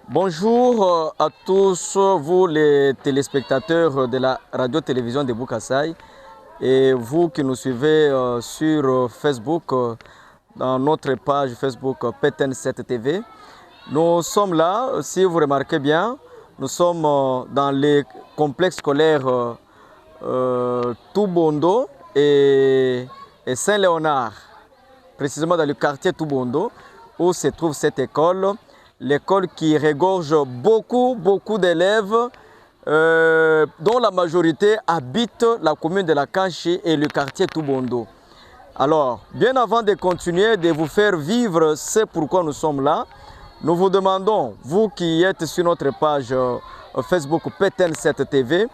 Bonjour à tous vous les téléspectateurs de la radio-télévision de Boukasaï et vous qui nous suivez sur Facebook, dans notre page Facebook PTN7 TV. Nous sommes là, si vous remarquez bien, nous sommes dans les complexes scolaires Toubondo et Saint-Léonard, précisément dans le quartier Toubondo où se trouve cette école. L'école qui regorge beaucoup d'élèves dont la majorité habite la commune de la Kanchi et le quartier Toubondo. Alors, bien avant de continuer de vous faire vivre ce pourquoi nous sommes là, nous vous demandons, vous qui êtes sur notre page Facebook PTN7 TV,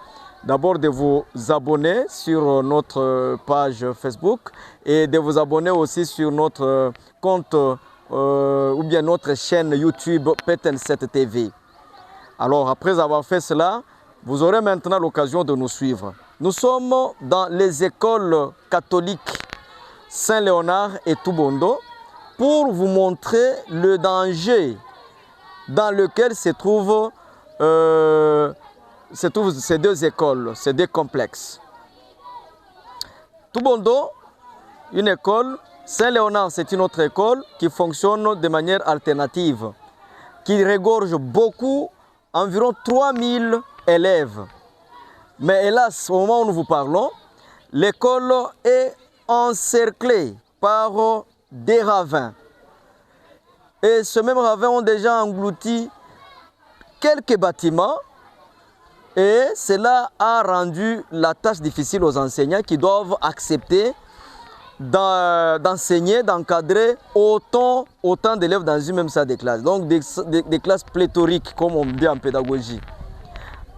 d'abord de vous abonner sur notre page Facebook et de vous abonner aussi sur notre compte ou bien notre chaîne YouTube PTN7 TV. Alors, après avoir fait cela, vous aurez maintenant l'occasion de nous suivre. Nous sommes dans les écoles catholiques Saint-Léonard et Toubondo pour vous montrer le danger dans lequel se trouvent ces deux écoles, ces deux complexes. Toubondo, une école. Saint-Léonard, c'est une autre école qui fonctionne de manière alternative, qui regorge environ 3000 élèves. Mais hélas, au moment où nous vous parlons, l'école est encerclée par des ravins. Et ce même ravin ont déjà englouti quelques bâtiments et cela a rendu la tâche difficile aux enseignants qui doivent accepter d'enseigner, d'encadrer autant d'élèves dans une même salle de classe. Donc des classes pléthoriques, comme on dit en pédagogie.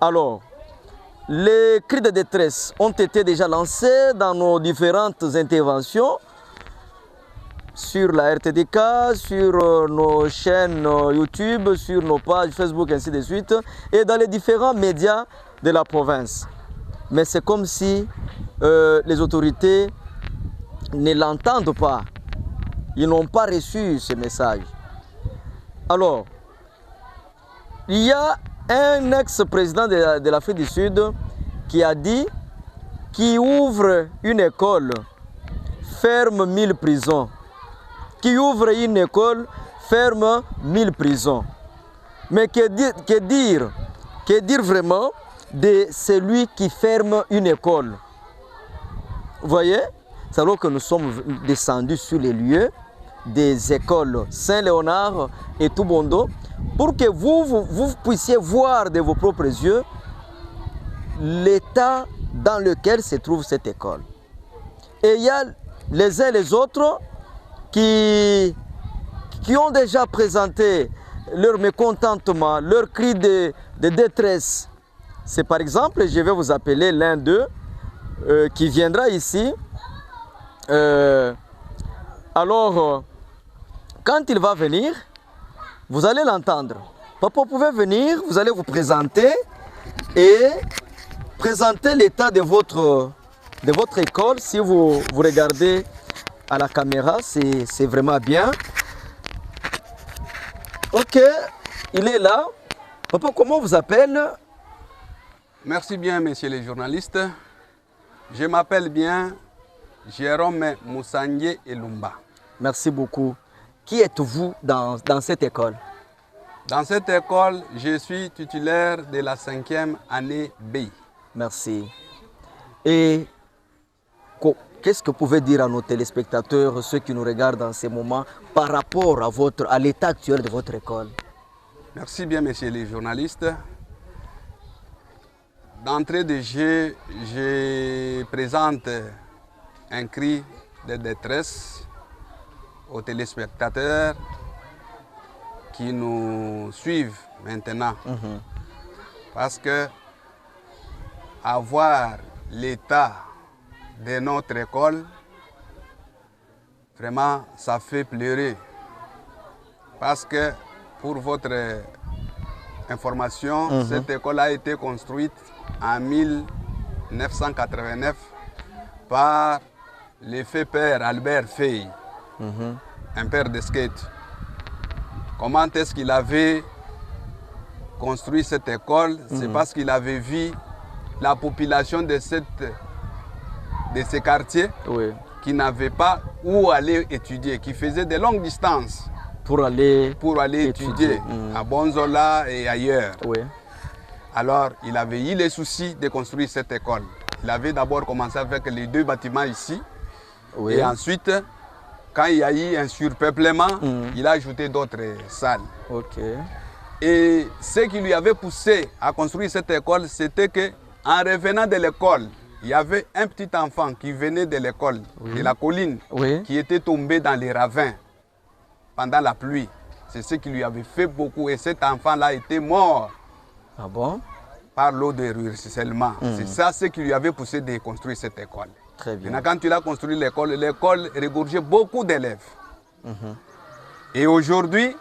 Alors, les cris de détresse ont été déjà lancés dans nos différentes interventions sur la RTDK, sur nos chaînes YouTube, sur nos pages Facebook, ainsi de suite, et dans les différents médias de la province. Mais c'est comme si les autorités ne l'entendent pas. Ils n'ont pas reçu ce message. Alors, il y a un ex-président de l'Afrique du Sud qui a dit qui ouvre une école ferme 1000 prisons. Qui ouvre une école ferme 1000 prisons. Mais que dire vraiment de celui qui ferme une école? Vous voyez? C'est alors que nous sommes descendus sur les lieux des écoles Saint-Léonard et Toubondo pour que vous puissiez voir de vos propres yeux l'état dans lequel se trouve cette école. Et il y a les uns et les autres qui ont déjà présenté leur mécontentement, leur cri de détresse. C'est par exemple, je vais vous appeler l'un d'eux qui viendra ici. Alors, quand il va venir, vous allez l'entendre. Papa, vous pouvez venir, vous allez vous présenter et présenter l'état de votre école. Si vous regardez à la caméra, c'est vraiment bien. Ok, il est là. Papa, comment vous appelez? Merci bien, messieurs les journalistes. Je m'appelle bien Jérôme Moussangé Elumba. Merci beaucoup. Qui êtes-vous dans cette école? Dans cette école, je suis titulaire de la 5e année B. Merci. Et qu'est-ce que vous pouvez dire à nos téléspectateurs, ceux qui nous regardent en ce moment, par rapport à l'état actuel de votre école? Merci bien, messieurs les journalistes. D'entrée de jeu, je présente un cri de détresse aux téléspectateurs qui nous suivent maintenant. Parce que avoir l'état de notre école, vraiment, ça fait pleurer. Parce que, pour votre information, cette école a été construite en 1989 par le fait père Albert Fey, un père de skate. Comment est-ce qu'il avait construit cette école, c'est parce qu'il avait vu la population de ces quartiers qui n'avaient pas où aller étudier, qui faisaient de longues distances pour aller étudier à Bonzola et ailleurs. Oui. Alors, il avait eu les soucis de construire cette école. Il avait d'abord commencé avec les 2 bâtiments ici. Oui. Et ensuite, quand il y a eu un surpeuplement, il a ajouté d'autres salles. Okay. Et ce qui lui avait poussé à construire cette école, c'était qu'en revenant de l'école, il y avait un petit enfant qui venait de l'école, de la colline, qui était tombé dans les ravins pendant la pluie. C'est ce qui lui avait fait beaucoup. Et cet enfant-là était mort. Ah bon? Par l'eau de ruissellement. C'est ça ce qui lui avait poussé de construire cette école. Très bien. Maintenant, quand il a construit l'école regorgeait beaucoup d'élèves. Et aujourd'hui,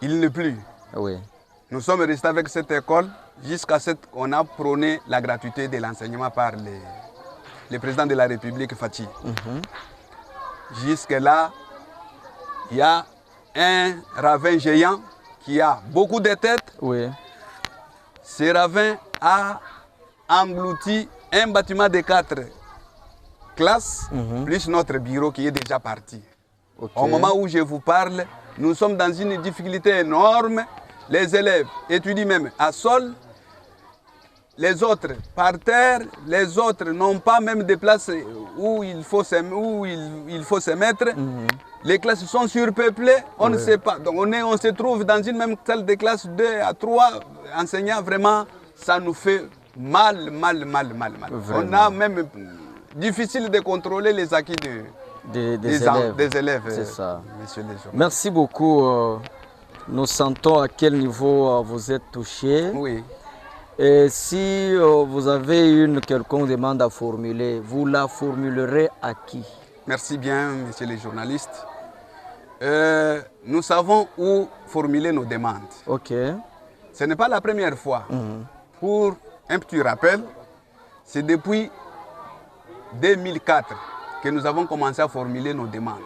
il n'est plus. Oui. Nous sommes restés avec cette école jusqu'à ce qu'on a prôné la gratuité de l'enseignement par le président de la République, Fathi. Jusque-là, il y a un ravin géant qui a beaucoup de têtes. Oui. Ce ravin a englouti un bâtiment de 4 classes, plus notre bureau qui est déjà parti. Okay. Au moment où je vous parle, nous sommes dans une difficulté énorme. Les élèves étudient même à sol, les autres par terre, les autres n'ont pas même de place où il faut se mettre. Les classes sont surpeuplées, on ne sait pas. Donc on se trouve dans une même salle de classe 2 à 3 enseignants. Vraiment, ça nous fait mal. Vraiment. On a même difficile de contrôler les acquis des élèves. C'est ça. Monsieur les journalistes. Merci beaucoup. Nous sentons à quel niveau vous êtes touché. Oui. Et si vous avez une quelconque demande à formuler, vous la formulerez à qui? Merci bien, messieurs les journalistes. Nous savons où formuler nos demandes. Ok. Ce n'est pas la première fois. Pour un petit rappel, c'est depuis 2004 que nous avons commencé à formuler nos demandes.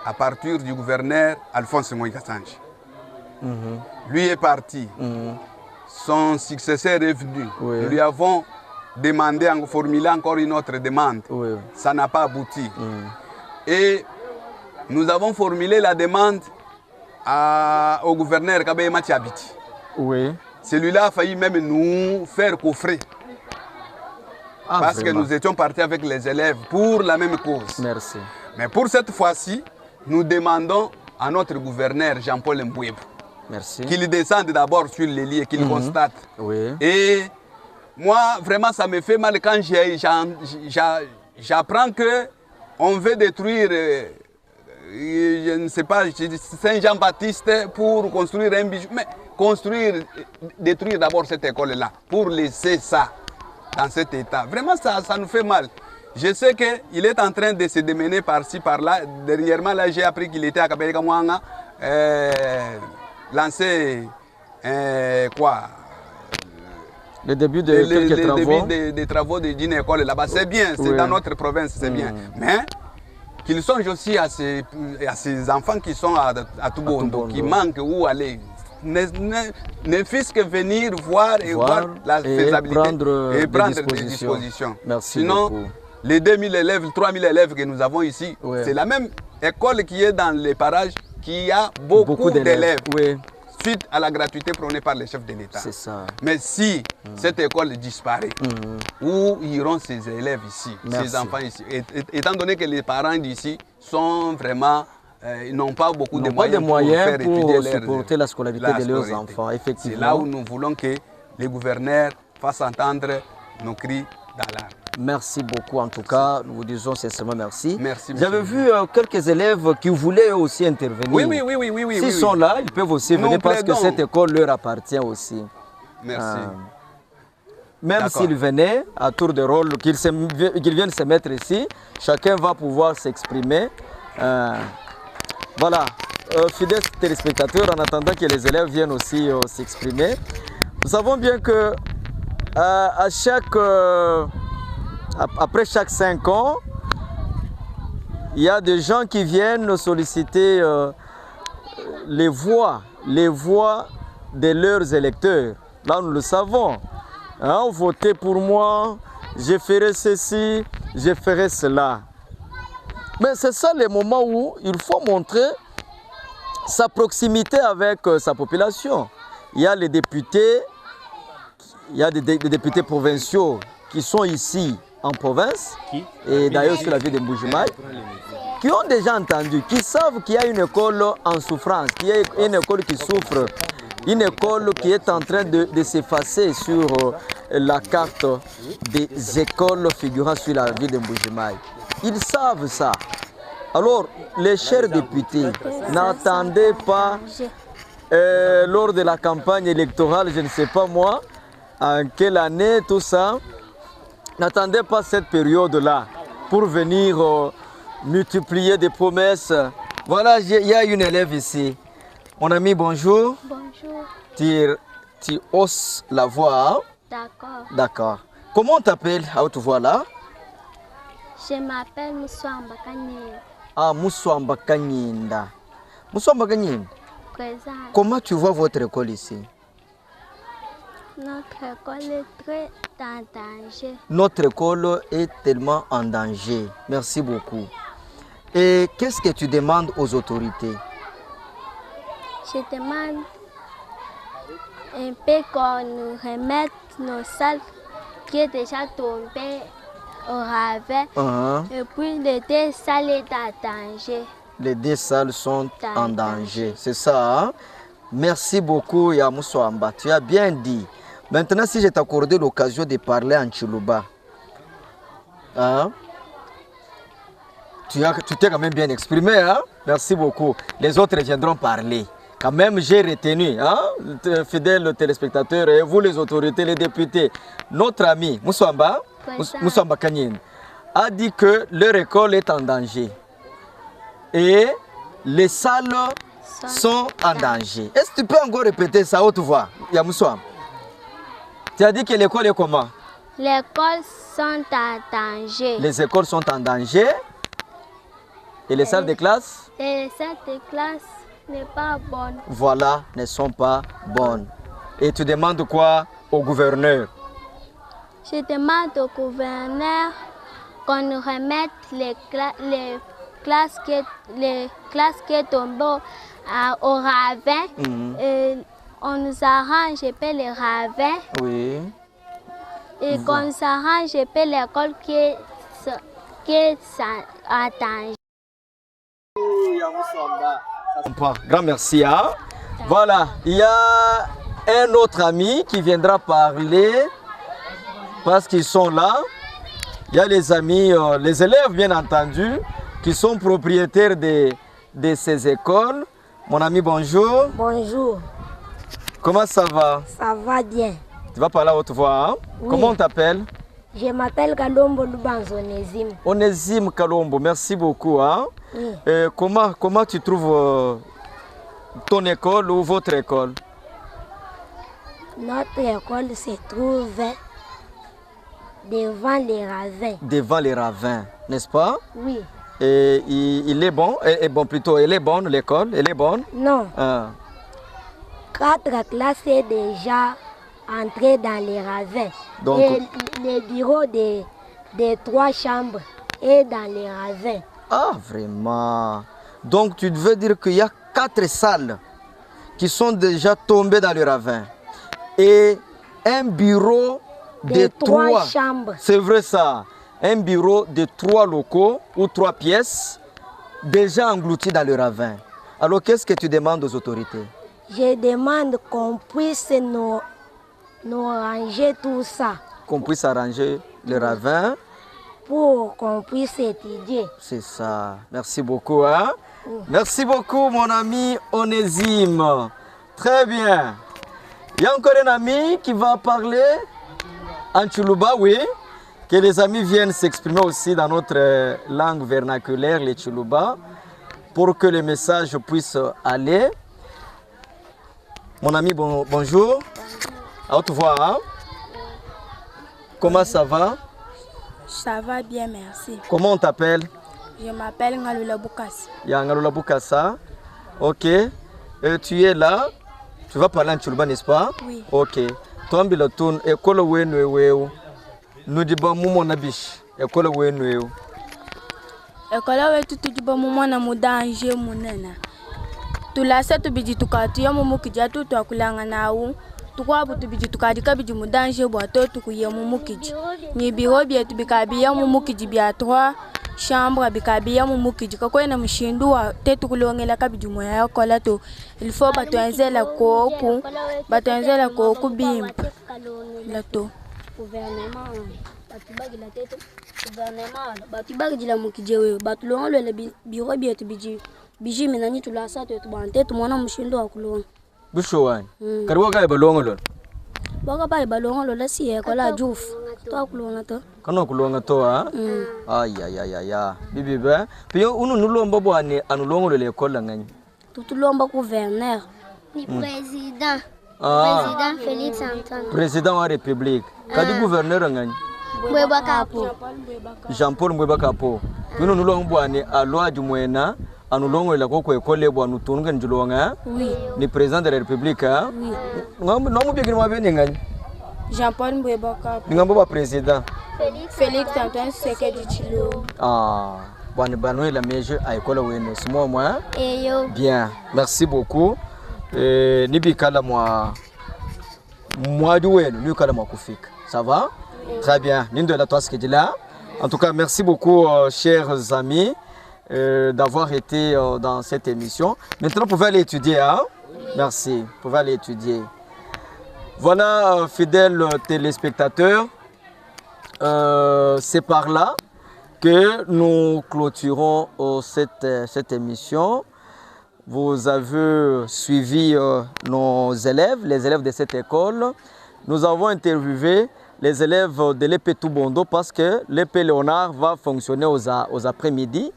À partir du gouverneur Alphonse Moïka Sanche. Lui est parti. Son successeur est venu. Oui. Nous lui avons demandé, formulé encore une autre demande. Oui. Ça n'a pas abouti. Et nous avons formulé la demande au gouverneur Kabaye Matiabiti. Oui. Celui-là a failli même nous faire coffrer. Parce que nous étions partis avec les élèves pour la même cause. Merci. Mais pour cette fois-ci, nous demandons à notre gouverneur Jean-Paul Mbouébou qu'il descende d'abord sur les lieux, qu'il constate. Oui. Et moi, vraiment, ça me fait mal quand j'apprends qu'on veut détruire, je ne sais pas, Saint-Jean-Baptiste pour construire un bijou. Mais détruire d'abord cette école-là, pour laisser ça dans cet état. Vraiment, ça nous fait mal. Je sais qu'il est en train de se démener par-ci, par-là. Dernièrement, là, j'ai appris qu'il était à Kabeka Mwanga, lancer le début de quelques travaux. Des travaux d'une école là-bas. C'est bien, c'est dans notre province, c'est bien. Mais qu'il songe aussi à ces enfants qui sont à Toubondo, qui manquent où aller. Ne fût-ce que venir voir la faisabilité et prendre des dispositions. Merci Sinon, beaucoup. Les 2000 élèves, 3000 élèves que nous avons ici, c'est la même école qui est dans les parages qui a beaucoup d'élèves. Suite à la gratuité prônée par les chefs de l'État. C'est ça. Mais si cette école disparaît, où iront ces élèves ici, ces enfants ici? Étant donné que les parents d'ici sont vraiment... ils n'ont pas beaucoup de moyens pour supporter la scolarité de leurs enfants. Effectivement. C'est là où nous voulons que les gouverneurs fassent entendre nos cris d'alarme. Merci beaucoup en tout cas, nous vous disons sincèrement merci. Merci. J'avais vu quelques élèves qui voulaient aussi intervenir. Oui. S'ils sont là, ils peuvent aussi venir parce que cette école leur appartient aussi. Merci. Même s'ils venaient à tour de rôle, qu'ils viennent se mettre ici, chacun va pouvoir s'exprimer. Voilà, fidèles téléspectateurs, en attendant que les élèves viennent aussi s'exprimer, nous savons bien que après chaque 5 ans, il y a des gens qui viennent solliciter les voix de leurs électeurs. Là, nous le savons. Hein, votez pour moi, je ferai ceci, je ferai cela. Mais c'est ça le moment où il faut montrer sa proximité avec sa population. Il y a les députés, il y a des députés provinciaux qui sont ici en province, et d'ailleurs sur la ville de Mbuji-Mayi, qui ont déjà entendu, qui savent qu'il y a une école en souffrance, qu'il y a une école qui souffre, une école qui est en train de s'effacer sur la carte des écoles figurant sur la ville de Mbuji-Mayi. Ils savent ça. Alors, les chers députés, n'attendez pas lors de la campagne électorale, je ne sais pas moi, en quelle année, tout ça, n'attendez pas cette période-là pour venir multiplier des promesses. Voilà, il y a une élève ici. Mon ami, bonjour. Bonjour. Tu hausses la voix. D'accord. D'accord. Comment on t'appelle à haute voix là? Je m'appelle Moussouamba Kanyinda. Ah, Moussouamba Kanyinda. Moussouamba Kanyinda. Présent. Comment tu vois votre école ici? Notre école est très en danger. Notre école est tellement en danger. Merci beaucoup. Et qu'est-ce que tu demandes aux autorités? Je demande un peu qu'on nous remette nos salles qui est déjà tombées au ravin. Et puis les deux salles sont en danger. Les deux salles sont en danger. C'est ça, hein? Merci beaucoup, Moussouamba. Tu as bien dit. Maintenant, si je t'accordais l'occasion de parler en Tsholuba, hein? Tu t'es quand même bien exprimé, hein? Merci beaucoup. Les autres viendront parler. Quand même, j'ai retenu, hein, fidèles téléspectateurs et vous les autorités, les députés. Notre ami Moussouamba Kanyinda a dit que leur école est en danger et les salles sont en danger. Est-ce que tu peux encore répéter ça à haute voix, Moussouamba? Tu as dit que l'école est comment? Les écoles sont en danger. Les écoles sont en danger et les salles de classe? Et les salles de classe n'est pas bonne. Voilà, ne sont pas bonnes. Et tu demandes quoi au gouverneur? Je demande au gouverneur qu'on nous remette les classes qui sont tombées au ravin. On nous arrange et paie les ravins. Oui. Et qu'on s'arrange et paie l'école qui est en danger. Grand merci. Hein? Voilà, il y a un autre ami qui viendra parler parce qu'ils sont là. Il y a les amis, les élèves bien entendu, qui sont propriétaires de ces écoles. Mon ami, bonjour. Bonjour. Comment ça va? Ça va bien. Tu vas parler à haute voix. Hein? Oui. Comment on t'appelle? Je m'appelle Kalombo Lubanzo Onésime. Onésime Kalombo, merci beaucoup. Hein? Oui. Comment tu trouves ton école ou votre école? Notre école se trouve devant les ravins. Devant les ravins, n'est-ce pas? Oui. Et il est bon, plutôt, elle est bonne l'école, elle est bonne? Non. Ah. 4 classes est déjà entrées dans les ravins. Donc, et le bureau des 3 chambres est dans les ravins. Ah, vraiment? Donc, tu veux dire qu'il y a 4 salles qui sont déjà tombées dans le ravin et un bureau de 3 chambres. C'est vrai ça? Un bureau de 3 locaux ou 3 pièces déjà engloutis dans le ravin. Alors, qu'est-ce que tu demandes aux autorités? Je demande qu'on puisse nous ranger tout ça. Qu'on puisse arranger le ravin. Pour qu'on puisse étudier. C'est ça. Merci beaucoup. Hein? Merci beaucoup, mon ami Onésime. Très bien. Il y a encore un ami qui va parler en Tsholuba, oui. Que les amis viennent s'exprimer aussi dans notre langue vernaculaire, les Tsholuba, pour que le message puisse aller. Mon ami, bonjour. À haute voix. Hein? Comment ça va? Ça va bien, merci. Comment on t'appelle? Je m'appelle Ngalula Boukassa. Ngalula Boukassa. Ok. Tu es là Tu vas parler en Tchoulouba, n'est-ce pas? Oui. Ok. Toi, la tourne, école Wenweo. Nous disons, Moumon Nabish, école Wenweo. École où tu te dis, maman, na mudanger munena. Tu la sais, tu bidi tu kati, ya mumu kija tu akulanga na u. Tu kwa tu bidi tu kadi kabidi mudanger boato tu kuye mumu kiji. Ni biro bia tu bikabi ya mumu kiji bia 3 chambre bikabi ya mumu kiji. Kako na mshindu wa tetu kulongela kabidi moya ya kola to. Il faut batuenzela koku, batuenzela koku bimp. Lato. Gouvernement, batubagi la tête. Gouvernement, batubagi la mukijewe. Batulonga le biro bia tu biji. Biji menani tu la sa tu bante tu mwana mshindo wa kulonga. Bushowani. Karibu kaya balongo lolo. Boka pale balonga lolo si ekola juf. To kulonga to. Kana kulonga to ha? Ay. Bibi ba. Pio unu nulomba bwane anulongo lolo ekola ngani. Tutulomba gouverneur. Ni président. Président Félix Antoine. Président de la République. Kadi gouverneur ngani? Mbweba Kapo. Jean-Paul Mbweba Kapo. Pio nulomba bwane alwa jumwena. Anulongo la koko ekole bwa nutunga njulonga. Oui. Ni président de la République ha? Oui. Ngamu bigini mabeni ngani? Jean-Paul Mbwebaka. Ngambo ba président. Félix Antoine Sekedi Chilo. Bwana Banoela Meje à école wene. C'est moi. Eyo. Bien. Merci beaucoup. Nibikala moi du wene, nibikala moi kufika. Ça va? Très bien. Nindo la toi ce que dit là. En tout cas, merci beaucoup chers amis. D'avoir été dans cette émission. Maintenant, vous pouvez aller étudier. Hein? Merci. Vous pouvez aller étudier. Voilà, fidèles téléspectateurs, c'est par là que nous clôturons cette émission. Vous avez suivi nos élèves, les élèves de cette école. Nous avons interviewé les élèves de l'EP Toubondo parce que l'EP Léonard va fonctionner aux après-midi.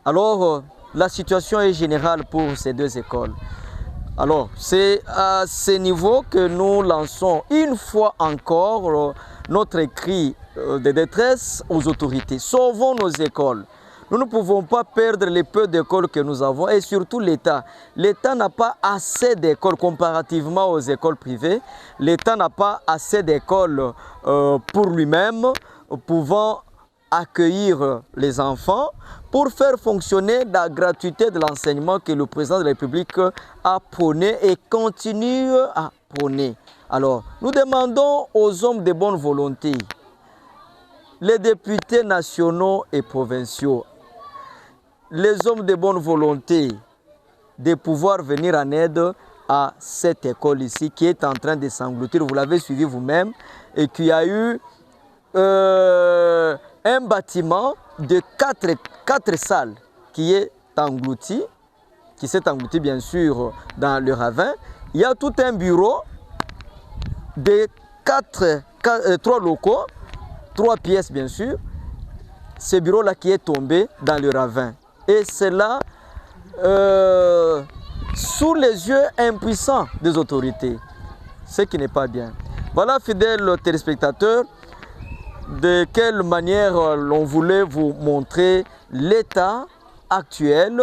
Alors, la situation est générale pour ces deux écoles. Alors, c'est à ce niveau que nous lançons une fois encore notre cri de détresse aux autorités. Sauvons nos écoles. Nous ne pouvons pas perdre les peu d'écoles que nous avons et surtout l'État. L'État n'a pas assez d'écoles comparativement aux écoles privées. L'État n'a pas assez d'écoles pour lui-même, pouvant accueillir les enfants pour faire fonctionner la gratuité de l'enseignement que le président de la République a prôné et continue à prôner. Alors, nous demandons aux hommes de bonne volonté, les députés nationaux et provinciaux, les hommes de bonne volonté, de pouvoir venir en aide à cette école ici qui est en train de s'engloutir. Vous l'avez suivi vous-même et qui a eu un bâtiment de 4 salles qui est englouti, qui s'est englouti bien sûr dans le ravin. Il y a tout un bureau de 3 locaux, 3 pièces bien sûr. Ce bureau-là qui est tombé dans le ravin. Et c'est là, sous les yeux impuissants des autorités, ce qui n'est pas bien. Voilà, fidèles téléspectateurs, de quelle manière l'on voulait vous montrer l'état actuel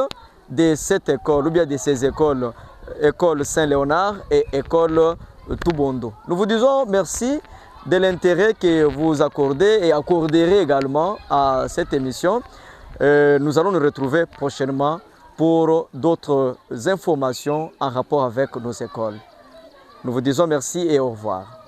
de cette école, ou bien de ces écoles, école Saint-Léonard et école Toubondo. Nous vous disons merci de l'intérêt que vous accordez et accorderez également à cette émission. Nous allons nous retrouver prochainement pour d'autres informations en rapport avec nos écoles. Nous vous disons merci et au revoir.